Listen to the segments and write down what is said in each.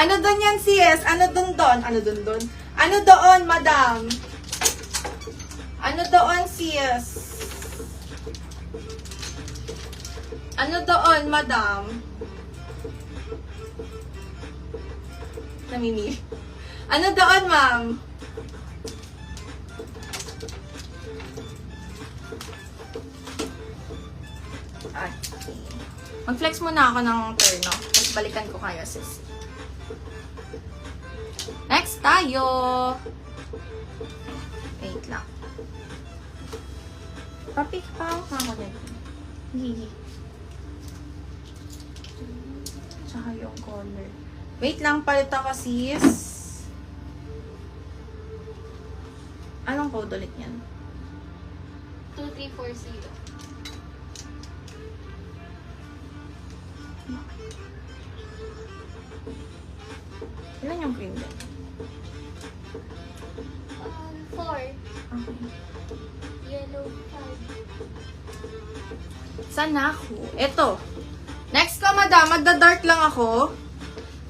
Ano doon yan, sis? Ano doon? Ano doon? Ano doon, madam? Ano doon, sis? Ano doon, madam? Namimili. Ano doon, ma'am? Okay. Mag-flex muna ako ng turno. Tapos balikan ko kayo, sis. Next tayo. Wait lang. Papik pa ako din. Hihi. Tsaka yung color. Wait lang, palit ako, sis. Anong code ulit yan? 2340. Ilan yung cream din? 4. Okay. Yellow 5. Saan na ako? Ito. Next ko, madam. Magda-dark lang ako.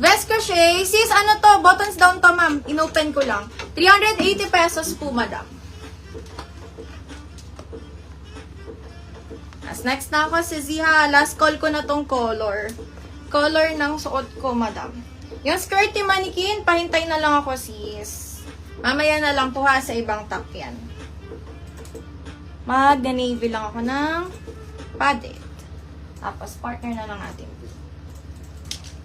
Vest crochet. Sis, ano to? Buttons down to, ma'am. Inopen ko lang. 380 pesos po, madam. As next na ako, si Ziha. Last call ko na tong color. Color ng suot ko, madam. Yung skirt ni Mannequin, pahintay na lang ako, sis. Mamaya na lang po ha, sa ibang top yan. Mag-navy lang ako ng padded. Tapos, partner na lang natin.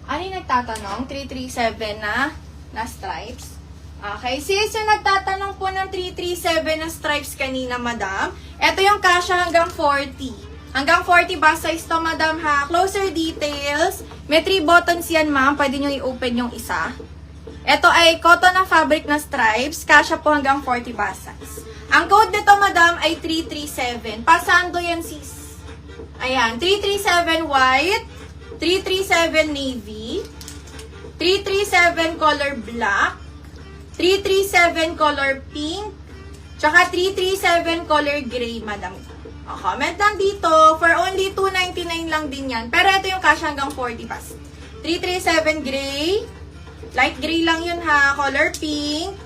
Ano yung nagtatanong? 337 na stripes. Okay, sis, yung nagtatanong po ng 337 na stripes kanina, madam. Ito yung kasha hanggang 40. Hanggang 40 bust size to, madam, ha. Closer details. May 3 buttons yan, ma'am. Pwede nyo i-open yung isa. Ito ay cotton na fabric na stripes. Kasha po hanggang 40 bust size. Ang code nito, madam, ay 337. Pasando yan, sis. Ayan, 337 white, 337 navy, 337 color black, 337 color pink, tsaka 337 color gray, madam. Comment lang dito. For only $2.99 lang din yan. Pero ito yung cash hanggang 40 pas. 337 gray. Light gray lang yun ha. Color pink.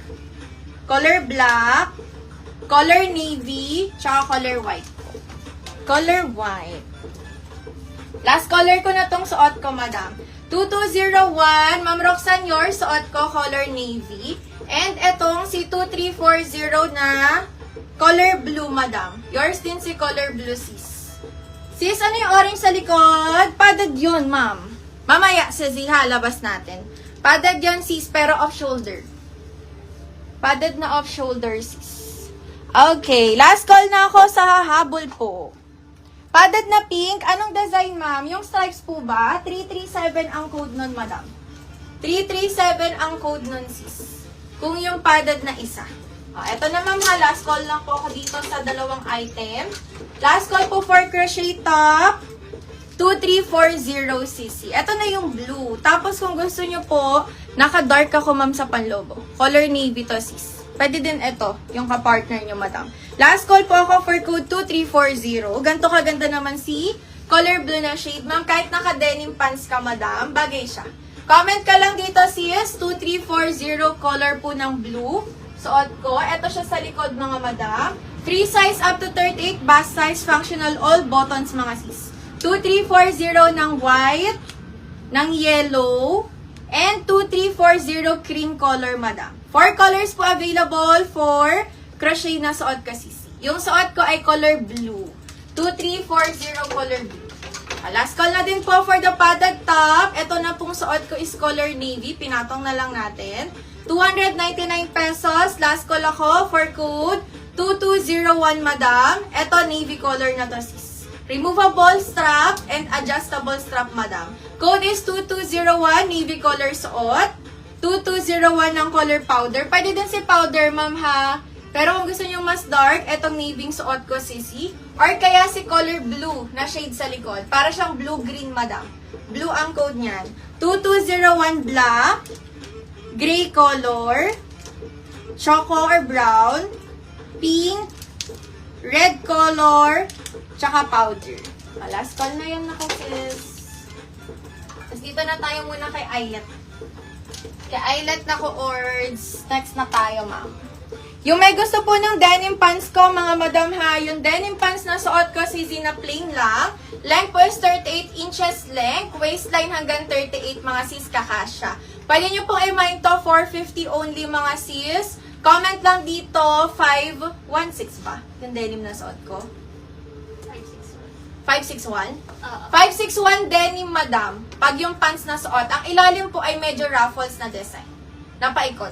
Color black. Color navy. Tsaka color white. Color white. Last color ko na tong suot ko, madam. 2201. Ma'am Roxanne, your suot ko color navy. And etong si 2340 na color blue, madam. Yours din si color blue, sis. Sis, ano yung orange sa likod? Padded yun, ma'am. Mamaya, sa Ziha, labas natin. Padded yun, sis, pero off-shoulder. Padded na off-shoulder, sis. Okay, last call na ako sa habol po. Padded na pink. Anong design, ma'am? Yung stripes po ba? 337 ang code nun, madam. 337 ang code nun, sis. Kung yung padded na isa. Ito na, ma'am, ha. Last call lang po ako dito sa dalawang item. Last call po for crochet top. 2340 cc. Ito na yung blue. Tapos kung gusto nyo po, naka-dark ako, ma'am, sa panlobo. Color navy to, sis. Pwede din ito, yung ka-partner nyo, madam. Last call po ako for code 2340. Ganto kaganda naman si color blue na shade, ma'am. Kahit naka-denim pants ka, madam, bagay siya. Comment ka lang dito, sis. 2340 color po ng blue. Suot ko. Ito siya sa likod, mga madam. Free size up to 38. Bust size, functional, all buttons, mga sis. 2340 ng white, ng yellow, and 2340 cream color, madam. 4 colors po available for crochet na suot ko, sis. Yung suot ko ay color blue. 2340 color blue. Last call na din po for the padded top. Ito na pong suot ko is color navy. Pinatong na lang natin. 299 pesos. Last call ako for code 2201, madam. Ito, navy color na to, sis. Removable strap and adjustable strap, madam. Code is 2201, navy color suot. 2201 ng color powder. Pwede din si powder, ma'am, ha. Pero kung gusto nyo mas dark, etong navy suot ko, sisi. Or kaya si color blue na shade sa likod. Para siyang blue-green, madam. Blue ang code niyan. 2201 black. Gray color, choco or brown, pink, red color, tsaka powder. Last call na yun, sis. Tapos dito na tayo muna kay Ayat. Kaya eyelet na ko, Ords. Next na tayo, ma'am. Yung may gusto po ng denim pants ko, mga madam ha, yung denim pants na suot ko, CZ na plain lang. Length po is 38 inches length. Waistline hanggang 38, mga sis, kakasya. Pwede nyo pong i-mind to, 450 only, mga sis. Comment lang dito, 516 ba? Yung denim na suot ko. 561? 561 denim, madam. Pag yung pants na suot, ang ilalim po ay medyo ruffles na design. Napaikot.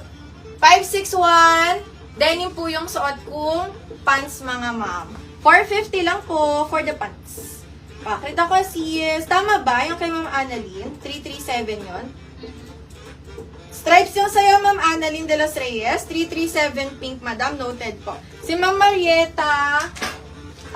561 denim po yung suot kong pants, mga ma'am. 450 lang po for the pants. Pakita ko, sis. Tama ba? Yung kay Ma'am Annalyn? 337 yon. Stripes yung sa'yo, Ma'am Annalyn de los Reyes. 337 pink, madam. Noted po. Si Ma'am Marieta.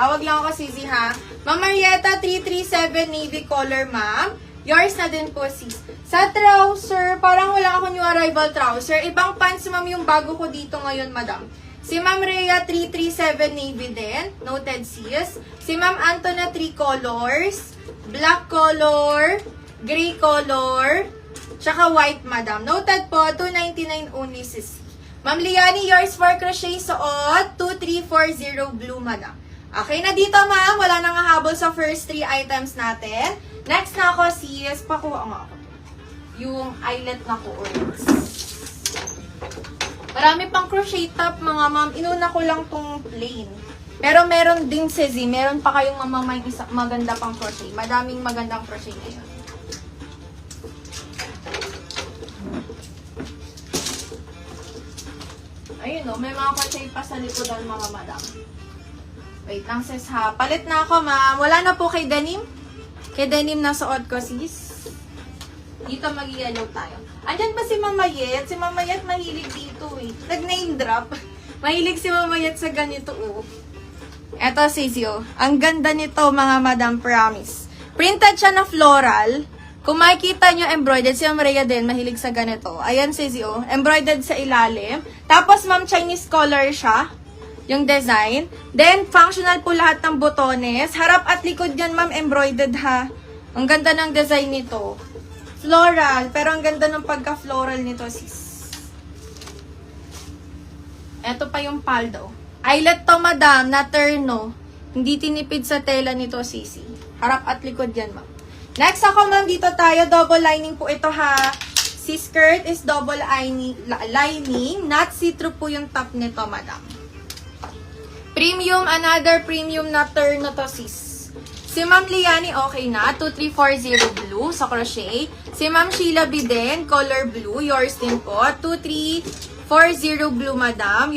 Awag lang ako, Sisi, ha? Ma'am Marieta, 337 navy color, ma'am. Yours na din po, sis. Sa trouser, parang wala ako new arrival trouser. Ibang pants, ma'am, yung bago ko dito ngayon, madam. Si Ma'am Rhea, 337 navy din. Noted, sis. Si Ma'am Antona, 3 colors. Black color, gray color, tsaka white, madam. Noted po, 299 only, sis. Ma'am Liani, yours for crochet suot, 2340 blue, madam. Okay na dito, ma'am. Wala nang hahabol sa first 3 items natin. Next na ako, sis. Pakuha nga ako. Yung eyelet na ko. Marami pang crochet top, mga ma'am. Inuna ko lang tong plain. Pero meron din, sis. Meron pa kayong mamamay maganda pang crochet. Madaming magandang crochet ngayon. Ayun, may mga crochet pa sa likodan, mga madam. Wait lang, sis, ha. Palit na ako, ma'am. Wala na po kay denim. Kay denim na suot ko, sis. Dito mag-yellow tayo. Andyan ba si Mamayet? Si Mamayet mahilig dito, eh. Nag-name drop. Mahilig si Mamayet sa ganito, oh. Eto, sis, oh. Ang ganda nito, mga madam, promise. Printed siya na floral. Kung makikita nyo, embroidered. Si Ma'am Rhea din, mahilig sa ganito. Ayan, sis, oh. Embroidered sa ilalim. Tapos, ma'am, Chinese color siya. Yung design. Then, functional po lahat ng botones. Harap at likod yan, ma'am, embroidered, ha. Ang ganda ng design nito. Floral. Pero ang ganda ng pagka-floral nito, sis. Eto pa yung paldo. Eyelet to, madam, na terno. Hindi tinipid sa tela nito, sisi. Harap at likod yan, ma'am. Next ako, ma'am, dito tayo. Double lining po ito, ha. Si skirt is double lining. Not see-through po yung top nito, madam. Premium, another premium na turn na to, sis. Si Ma'am Liani, okay na. 2340 blue sa crochet. Si Ma'am Sheila Biden, color blue. Yours din po. 2340 blue, madam.